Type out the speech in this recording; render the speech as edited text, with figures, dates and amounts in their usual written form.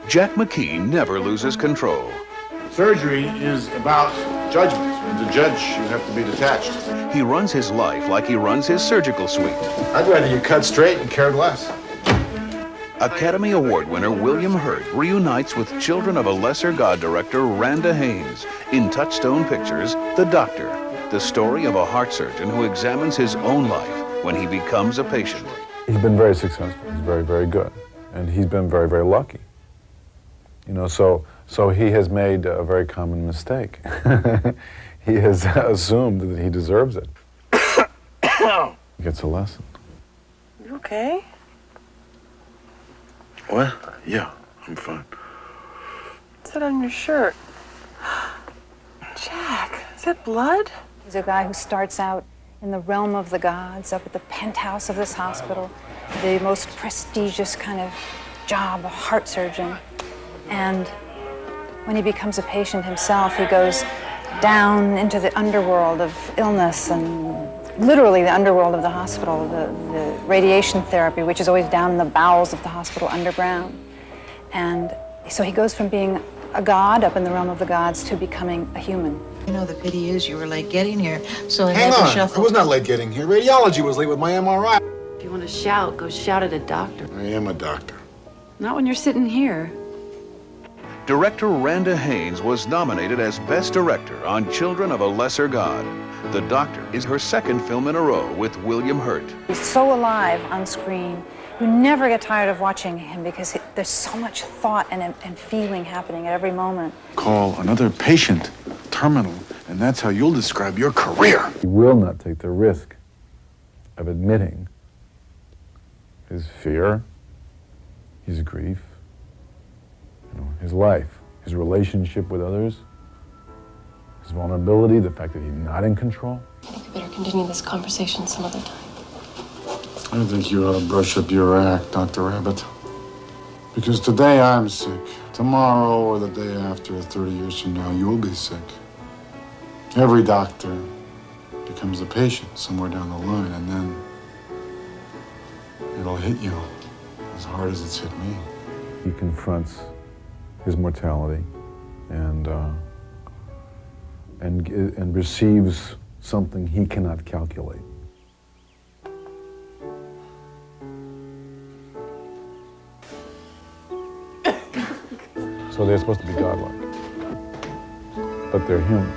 Jack McKee never loses control. Surgery is about judgment. And to judge, you have to be detached. He runs his life like he runs his surgical suite. I'd rather you cut straight and cared less. Academy Award winner William Hurt reunites with Children of a Lesser God director Randa Haynes in Touchstone Pictures' The Doctor, the story of a heart surgeon who examines his own life when he becomes a patient. He's been very successful. He's very, very good. And he's been very, very lucky. You know, so he has made a very common mistake. He has assumed that he deserves it. He gets a lesson. You okay? What? Yeah, I'm fine. What's that on your shirt? Jack, is that blood? He's a guy who starts out in the realm of the gods, up at the penthouse of this hospital, the most prestigious kind of job, a heart surgeon. And when he becomes a patient himself, he goes down into the underworld of illness and literally the underworld of the hospital, the radiation therapy, which is always down in the bowels of the hospital underground. And so he goes from being a god up in the realm of the gods to becoming a human. You know, the pity is you were late getting here, so I Hang had to on, shuffle. I was not late getting here. Radiology was late with my MRI. If you want to shout, go shout at a doctor. I am a doctor. Not when you're sitting here. Director Randa Haynes was nominated as Best Director on Children of a Lesser God. The Doctor is her second film in a row with William Hurt. He's so alive on screen. You never get tired of watching him because there's so much thought and feeling happening at every moment. Call another patient terminal, and that's how you'll describe your career. He will not take the risk of admitting his fear, his grief, his life, his relationship with others, his vulnerability, the fact that he's not in control. I think we better continue this conversation some other time. I think you ought to brush up your act, Dr. Rabbit. Because today I'm sick. Tomorrow or the day after, 30 years from now, you'll be sick. Every doctor becomes a patient somewhere down the line, and then it'll hit you as hard as it's hit me. He confronts his mortality and receives something he cannot calculate. So they're supposed to be godlike, but they're human.